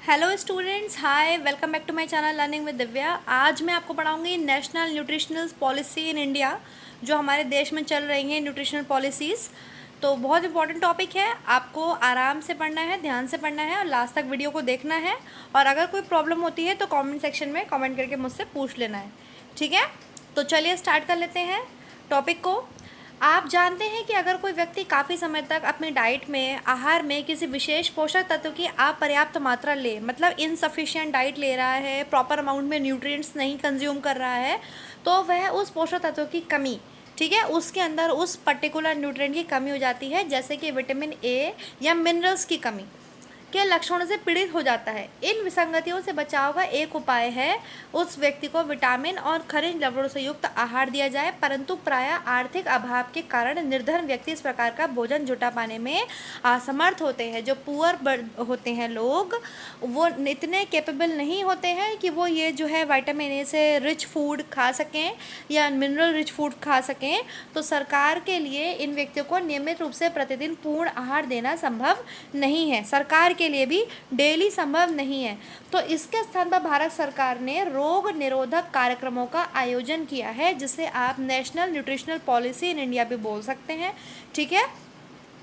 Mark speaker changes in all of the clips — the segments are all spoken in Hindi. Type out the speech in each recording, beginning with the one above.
Speaker 1: Hello students, hi, welcome back to my channel learning with Divya. आज मैं आपको पढ़ाऊंगी national nutritional policy in India, जो हमारे देश में चल रही हैं न्यूट्रिशनल पॉलिसीज़। तो बहुत इंपॉर्टेंट टॉपिक है, आपको आराम से पढ़ना है, ध्यान से पढ़ना है और लास्ट तक वीडियो को देखना है। और अगर कोई प्रॉब्लम होती है तो कमेंट सेक्शन में कमेंट करके मुझसे पूछ लेना है, ठीक है। तो चलिए स्टार्ट कर लेते हैं टॉपिक को। आप जानते हैं कि अगर कोई व्यक्ति काफ़ी समय तक अपनी डाइट में, आहार में किसी विशेष पोषक तत्व की अपर्याप्त मात्रा ले, मतलब इनसफिशिएंट डाइट ले रहा है, प्रॉपर अमाउंट में न्यूट्रिएंट्स नहीं कंज्यूम कर रहा है, तो वह उस पोषक तत्व की कमी, ठीक है, उसके अंदर उस पर्टिकुलर न्यूट्रिएंट की कमी हो जाती है, जैसे कि विटामिन ए या मिनरल्स की कमी के लक्षणों से पीड़ित हो जाता है। इन विसंगतियों से बचाव का एक उपाय है उस व्यक्ति को विटामिन और खनिज लवणों से युक्त आहार दिया जाए, परंतु प्रायः आर्थिक अभाव के कारण निर्धन व्यक्ति इस प्रकार का भोजन जुटा पाने में असमर्थ होते हैं। जो पुअर होते हैं लोग, वो इतने कैपेबल नहीं होते हैं कि वो ये जो है विटामिन ए से रिच फूड खा सकें या मिनरल रिच फूड खा सकें। तो सरकार के लिए इन व्यक्तियों को नियमित रूप से प्रतिदिन पूर्ण आहार देना संभव नहीं है, सरकार के लिए भी डेली संभव नहीं है। तो इसके स्थान पर भारत सरकार ने रोग निरोधक कार्यक्रमों का आयोजन किया है, जिसे आप national nutritional policy in India भी बोल सकते हैं, ठीक है,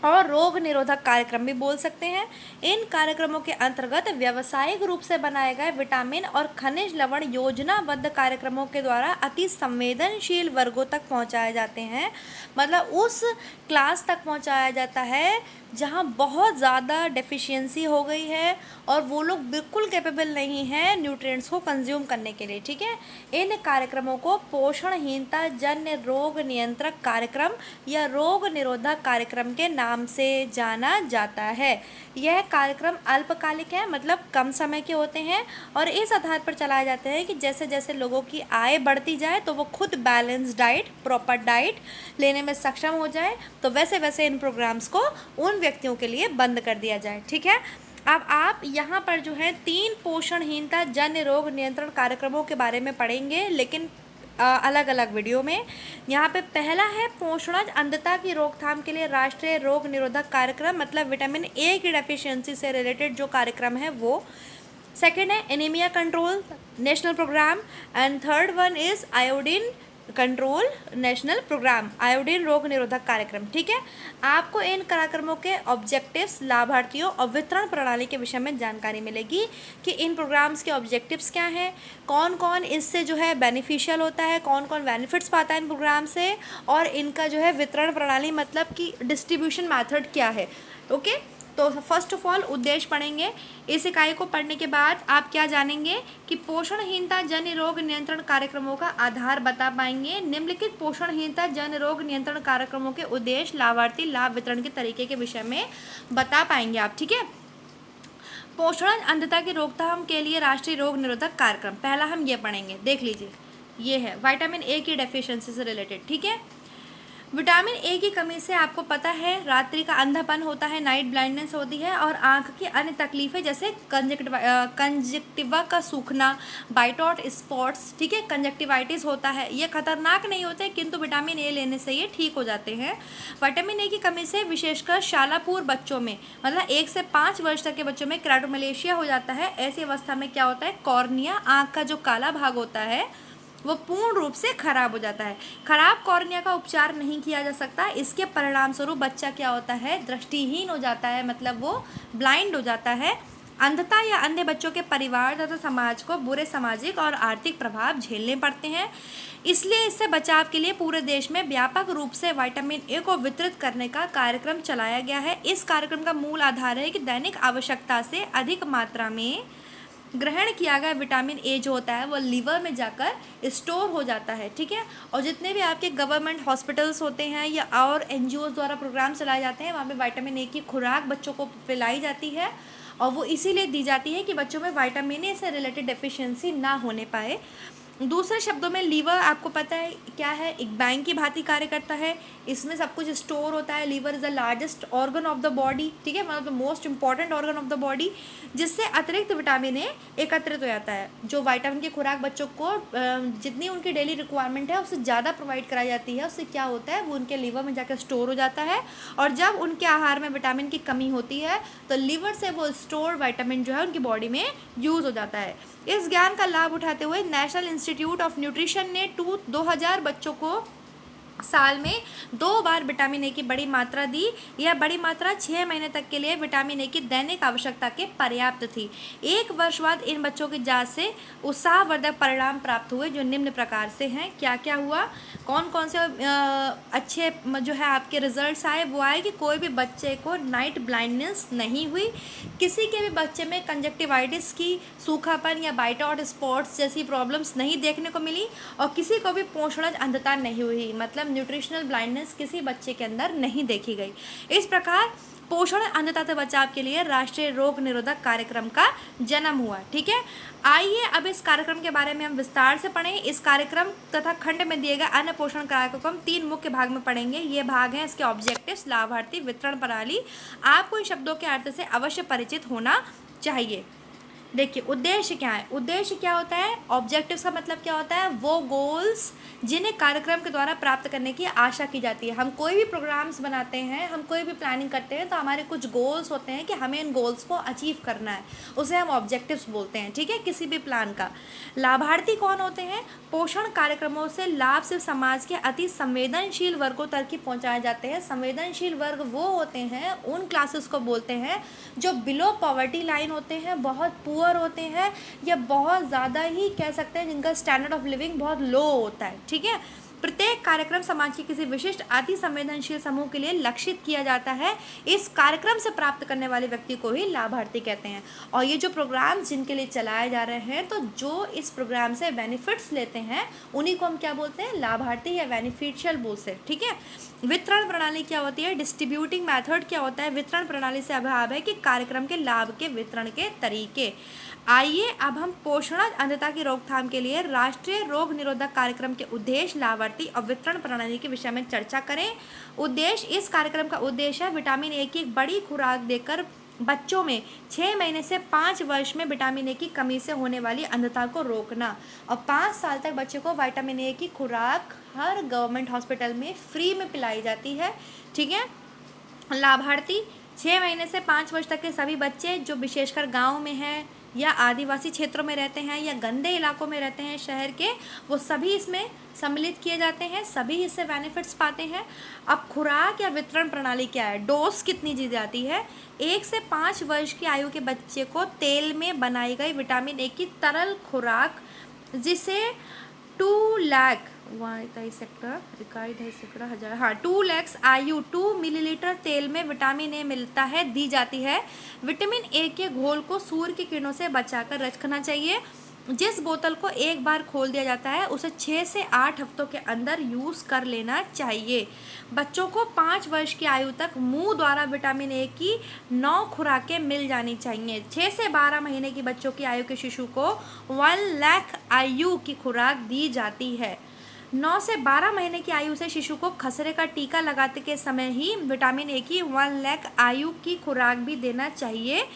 Speaker 1: और रोग निरोधक कार्यक्रम भी बोल सकते हैं। इन कार्यक्रमों के अंतर्गत व्यावसायिक रूप से बनाए गए विटामिन और खनिज लवण योजनाबद्ध कार्यक्रमों के द्वारा अति संवेदनशील वर्गों तक पहुंचाए जाते हैं, मतलब उस क्लास तक पहुंचाया जाता है जहां बहुत ज़्यादा डेफिशिएंसी हो गई है और वो लोग बिल्कुल कैपेबल नहीं हैं न्यूट्रिएंट्स को कंज्यूम करने के लिए, ठीक है। इन कार्यक्रमों को पोषणहीनता जन्य रोग नियंत्रक कार्यक्रम या रोग निरोधक कार्यक्रम के नाम से जाना जाता है। यह कार्यक्रम अल्पकालिक है, मतलब कम समय के होते हैं, और इस आधार पर चलाए जाते हैं कि जैसे जैसे लोगों की आय बढ़ती जाए तो वो खुद बैलेंस डाइट, प्रॉपर डाइट लेने में सक्षम हो जाए, तो वैसे वैसे इन प्रोग्राम्स को उन व्यक्तियों के लिए बंद कर दिया जाए, ठीक है। अब आप यहाँ पर जो है 3 पोषणहीनता जन्य रोग नियंत्रण कार्यक्रमों के बारे में पढ़ेंगे, लेकिन अलग अलग वीडियो में। यहाँ पे पहला है पोषणज अंधता की रोकथाम के लिए राष्ट्रीय रोग निरोधक कार्यक्रम, मतलब विटामिन ए की डेफिशिएंसी से रिलेटेड जो कार्यक्रम है वो। सेकेंड है anaemia control national programme, and third one is iodine control national programme, iodine रोग निरोधक कार्यक्रम, ठीक है। आपको इन कार्यक्रमों के ऑब्जेक्टिव्स, लाभार्थियों और वितरण प्रणाली के विषय में जानकारी मिलेगी कि इन प्रोग्राम्स के ऑब्जेक्टिव्स क्या हैं, कौन कौन इससे जो है बेनिफिशियल होता है, कौन कौन बेनिफिट्स पाता है इन प्रोग्राम से, और इनका जो है वितरण प्रणाली, मतलब कि डिस्ट्रीब्यूशन मैथड क्या है, ओके। तो फर्स्ट ऑफ ऑल उद्देश्य पढ़ेंगे। इस इकाई को पढ़ने के बाद आप क्या जानेंगे कि पोषणहीनता जन्य रोग नियंत्रण कार्यक्रमों का आधार बता पाएंगे। निम्नलिखित पोषणहीनता जन्य रोग नियंत्रण कार्यक्रमों के उद्देश्य, लाभार्थी, लाभ वितरण के तरीके के विषय में बता पाएंगे आप, ठीक है। पोषण अंधता की रोकथाम के लिए राष्ट्रीय रोग निरोधक कार्यक्रम, पहला हम ये पढ़ेंगे, देख लीजिए, ये है विटामिन ए की डेफिशिएंसी से रिलेटेड, ठीक है। विटामिन ए की कमी से आपको पता है रात्रि का अंधापन होता है, नाइट ब्लाइंडनेस होती है, और आंख की अन्य तकलीफें जैसे कंजक्टिवा का सूखना, बाइटॉट स्पॉट्स, ठीक है, कंजक्टिवाइटिस होता है। ये खतरनाक नहीं होते, किंतु विटामिन ए लेने से ये ठीक हो जाते हैं। विटामिन ए की कमी से विशेषकर शालापूर्व बच्चों में, मतलब 1 से 5 वर्ष तक के बच्चों में क्राटोमलेशिया हो जाता है। ऐसी अवस्था में क्या होता है, कॉर्निया, आँख का जो काला भाग होता है वो पूर्ण रूप से खराब हो जाता है। खराब कॉर्निया का उपचार नहीं किया जा सकता, इसके परिणाम स्वरूप बच्चा क्या होता है, दृष्टिहीन हो जाता है, मतलब वो ब्लाइंड हो जाता है। अंधता या अन्य बच्चों के परिवार तथा समाज को बुरे सामाजिक और आर्थिक प्रभाव झेलने पड़ते हैं। इसलिए इससे बचाव के लिए पूरे देश में व्यापक रूप से विटामिन ए को वितरित करने का कार्यक्रम चलाया गया है। इस कार्यक्रम का मूल आधार है कि दैनिक आवश्यकता से अधिक मात्रा में ग्रहण किया गया विटामिन ए जो होता है वो लीवर में जाकर स्टोर हो जाता है, ठीक है। और जितने भी आपके गवर्नमेंट हॉस्पिटल्स होते हैं या और एनजीओ द्वारा प्रोग्राम चलाए जाते हैं, वहाँ पे विटामिन ए की खुराक बच्चों को पिलाई जाती है, और वो इसीलिए दी जाती है कि बच्चों में विटामिन ए से रिलेटेड डेफिशिएंसी ना होने पाए। दूसरे शब्दों में लीवर आपको पता है क्या है, एक बैंक की भांति कार्य करता है। इसमें सब कुछ स्टोर होता है। Liver is the largest organ of the body, ठीक है, मतलब the most important organ of the body, जिससे अतिरिक्त विटामिन ए एकत्रित हो जाता है। जो विटामिन की खुराक बच्चों को जितनी उनकी डेली रिक्वायरमेंट है उससे ज़्यादा प्रोवाइड कराई जाती है, उससे क्या होता है वो उनके लीवर में जाकर स्टोर हो जाता है। और जब उनके आहार में विटामिन की कमी होती है तो लीवर से वो स्टोर विटामिन जो है उनकी बॉडी में यूज़ हो जाता है। इस ज्ञान का लाभ उठाते हुए नेशनल इंस्टीट्यूट ऑफ न्यूट्रिशन ने 2000 बच्चों को साल में 2 बार विटामिन ए की बड़ी मात्रा दी। यह बड़ी मात्रा 6 महीने तक के लिए विटामिन ए की दैनिक आवश्यकता के पर्याप्त थी। 1 वर्ष बाद इन बच्चों की जांच से उत्साहवर्धक परिणाम प्राप्त हुए, जो निम्न प्रकार से हैं। क्या क्या हुआ, कौन कौन से अच्छे जो है आपके रिजल्ट्स आए, वो आए कि कोई भी बच्चे को नाइट ब्लाइंडनेस नहीं हुई, किसी के भी बच्चे में कंजक्टिवाइटिस की सूखापन या बाइट आउट स्पॉट्स जैसी प्रॉब्लम्स नहीं देखने को मिली, और किसी को भी पोषणज अंधता नहीं हुई, मतलब न्यूट्रिशनल ब्लाइंडनेस किसी बच्चे के अंदर नहीं देखी गई। इस प्रकार पोषण अंधता से बचाव के लिए राष्ट्रीय रोग निरोधक कार्यक्रम का जन्म हुआ। ठीक है, आइए अब इस कार्यक्रम के बारे में हम विस्तार से पढ़ें। इस कार्यक्रम तथा खंड में दिए गए अन्य पोषण कार्यक्रम 3 मुख्य भाग में पढ़ेंगे। ये भाग हैं इसके ऑब्जेक्टिव्स, लाभार्थी, वितरण प्रणाली। आपको इन शब्दों के अर्थ से अवश्य परिचित होना चाहिए। देखिए, उद्देश्य क्या है, उद्देश्य क्या होता है, ऑब्जेक्टिव्स का मतलब क्या होता है, वो गोल्स जिन्हें कार्यक्रम के द्वारा प्राप्त करने की आशा की जाती है। हम कोई भी प्रोग्राम्स बनाते हैं, हम कोई भी प्लानिंग करते हैं तो हमारे कुछ गोल्स होते हैं कि हमें इन गोल्स को अचीव करना है, उसे हम ऑब्जेक्टिव्स बोलते हैं। ठीक है, किसी भी प्लान का। लाभार्थी कौन होते हैं, पोषण कार्यक्रमों से लाभ सिर्फ समाज के अति संवेदनशील वर्गों तक ही पहुँचाए जाते हैं। संवेदनशील वर्ग वो होते हैं, उन क्लासेस को बोलते हैं जो बिलो पॉवर्टी लाइन होते हैं, बहुत पुअर होते हैं, या बहुत ज़्यादा ही कह सकते हैं जिनका स्टैंडर्ड ऑफ लिविंग बहुत लो होता है। ठीक है, प्रत्येक कार्यक्रम समाज के किसी विशिष्ट अति संवेदनशील समूह के लिए लक्षित किया जाता है। इस कार्यक्रम से प्राप्त करने वाले व्यक्ति को ही लाभार्थी कहते हैं। और ये जो प्रोग्राम जिनके लिए चलाए जा रहे हैं, तो जो इस प्रोग्राम से बेनिफिट्स लेते हैं उन्हीं को हम क्या बोलते हैं, लाभार्थी या बेनिफिशियल बोलते हैं। ठीक है, वितरण प्रणाली क्या होती है, डिस्ट्रीब्यूटिंग मेथड क्या होता है, वितरण प्रणाली से अभाव है कि कार्यक्रम के लाभ के वितरण के तरीके। आइए अब हम पोषण अंधता की रोकथाम के लिए राष्ट्रीय रोग निरोधक कार्यक्रम के उद्देश्य, लाभार्थी और वितरण प्रणाली के विषय में चर्चा करें। उद्देश्य, इस कार्यक्रम का उद्देश्य है विटामिन ए की एक बड़ी खुराक देकर बच्चों में 6 महीने से 5 वर्ष में विटामिन ए की कमी से होने वाली अंधता को रोकना, और 5 साल तक बच्चे को विटामिन ए की खुराक हर गवर्नमेंट हॉस्पिटल में फ्री में पिलाई जाती है। ठीक है, लाभार्थी 6 महीने से 5 वर्ष तक के सभी बच्चे जो विशेषकर गांव में हैं या आदिवासी क्षेत्रों में रहते हैं या गंदे इलाकों में रहते हैं शहर के, वो सभी इसमें सम्मिलित किए जाते हैं, सभी इससे बेनिफिट्स पाते हैं। अब खुराक या वितरण प्रणाली क्या है, डोज कितनी दी जाती है, 1 से 5 वर्ष की आयु के बच्चे को तेल में बनाई गई विटामिन ए की तरल खुराक, जिसे 2 लाख 2 लाख आयु 2 मिलीलीटर तेल में विटामिन ए मिलता है, दी जाती है। विटामिन ए के घोल को सूर्य की किरणों से बचाकर रखना चाहिए। जिस बोतल को एक बार खोल दिया जाता है उसे 6 से 8 हफ्तों के अंदर यूज़ कर लेना चाहिए। बच्चों को 5 वर्ष की आयु तक मुंह द्वारा विटामिन ए की 9 खुराकें मिल जानी चाहिए। 6 से 12 महीने की बच्चों की आयु के शिशु को 1 लाख आयु की खुराक दी जाती है। 9 से 12 महीने की आयु से शिशु को खसरे का टीका लगाते के समय ही विटामिन ए की 1 लाख आयु की खुराक भी देना चाहिए।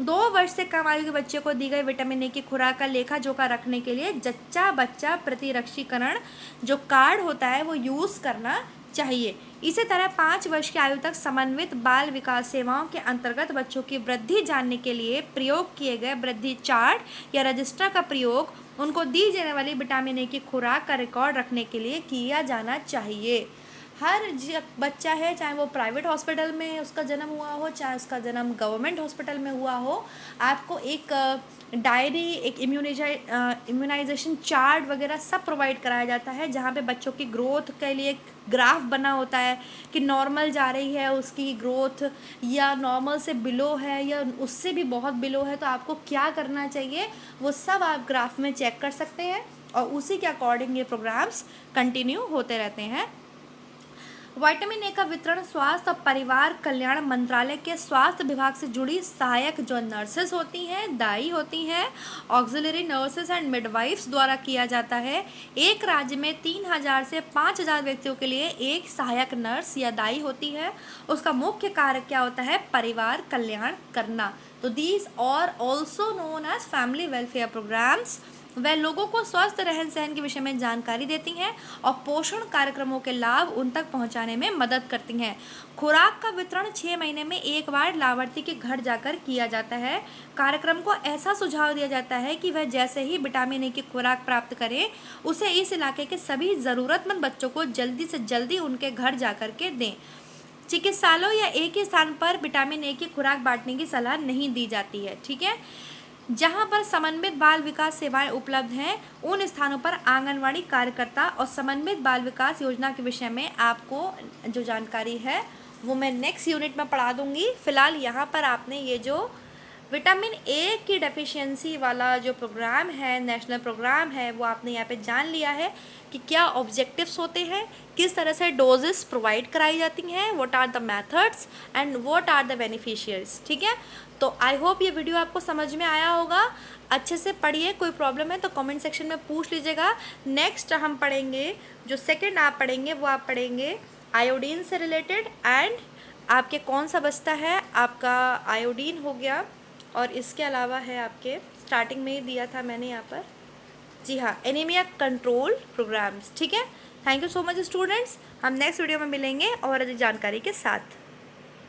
Speaker 1: 2 वर्ष से कम आयु के बच्चे को दी गई विटामिन ए की खुराक का लेखा जोखा रखने के लिए जच्चा बच्चा प्रतिरक्षीकरण जो कार्ड होता है वो यूज़ करना चाहिए। इसी तरह 5 वर्ष की आयु तक समन्वित बाल विकास सेवाओं के अंतर्गत बच्चों की वृद्धि जानने के लिए प्रयोग किए गए वृद्धि चार्ट या रजिस्टर का प्रयोग उनको दी जाने वाली विटामिन ए की खुराक का रिकॉर्ड रखने के लिए किया जाना चाहिए। हर बच्चा है, चाहे वो प्राइवेट हॉस्पिटल में उसका जन्म हुआ हो, चाहे उसका जन्म गवर्नमेंट हॉस्पिटल में हुआ हो, आपको एक डायरी, एक इम्यूनाइजेशन चार्ट वगैरह सब प्रोवाइड कराया जाता है, जहाँ पे बच्चों की ग्रोथ के लिए ग्राफ बना होता है कि नॉर्मल जा रही है उसकी ग्रोथ, या नॉर्मल से बिलो है, या उससे भी बहुत बिलो है, तो आपको क्या करना चाहिए वो सब आप ग्राफ में चेक कर सकते हैं, और उसी के अकॉर्डिंग ये प्रोग्राम्स कंटिन्यू होते रहते हैं। विटामिन ए का वितरण स्वास्थ्य और परिवार कल्याण मंत्रालय के स्वास्थ्य विभाग से जुड़ी सहायक जो नर्सेस होती हैं, दाई होती हैं, ऑक्सिलरी नर्सेस एंड मिडवाइफ्स द्वारा किया जाता है। एक राज्य में 3000 से 5000 व्यक्तियों के लिए एक सहायक नर्स या दाई होती है। उसका मुख्य कार्य क्या होता है? परिवार कल्याण करना। तो दीज और also known as family welfare programmes. वह लोगों को स्वस्थ रहन सहन के विषय में जानकारी देती हैं और पोषण कार्यक्रमों के लाभ उन तक पहुंचाने में मदद करती हैं। खुराक का वितरण 6 महीने में एक बार लाभार्थी के घर जाकर किया जाता है। कार्यक्रम को ऐसा सुझाव दिया जाता है कि वह जैसे ही विटामिन ए की खुराक प्राप्त करें, उसे इस इलाके के सभी ज़रूरतमंद बच्चों को जल्दी से जल्दी उनके घर जाकर के दें। चिकित्सालयों या एक ही स्थान पर विटामिन ए की खुराक बांटने की सलाह नहीं दी जाती है। ठीक है, जहां पर समन्वित बाल विकास सेवाएं उपलब्ध हैं, उन स्थानों पर आंगनवाड़ी कार्यकर्ता और समन्वित बाल विकास योजना के विषय में आपको जो जानकारी है वो मैं नेक्स्ट यूनिट में पढ़ा दूंगी। फिलहाल यहाँ पर आपने ये जो विटामिन ए की डेफिशिएंसी वाला जो प्रोग्राम है, नेशनल प्रोग्राम है, वो आपने यहाँ पे जान लिया है कि क्या ऑब्जेक्टिव्स होते हैं, किस तरह से डोजेस प्रोवाइड कराई जाती हैं, what are the methods and what are the beneficiaries. ठीक है, तो आई होप ये वीडियो आपको समझ में आया होगा। अच्छे से पढ़िए, कोई प्रॉब्लम है तो कमेंट सेक्शन में पूछ लीजिएगा। नेक्स्ट हम पढ़ेंगे, जो सेकंड आप पढ़ेंगे वो आप पढ़ेंगे आयोडीन से रिलेटेड, एंड आपके कौन सा बचता है, आपका आयोडीन हो गया और इसके अलावा है आपके स्टार्टिंग में ही दिया था मैंने यहाँ पर, जी हाँ, एनीमिया कंट्रोल प्रोग्राम्स। ठीक है, thank you so much students. हम नेक्स्ट वीडियो में मिलेंगे और अधिक जानकारी के साथ।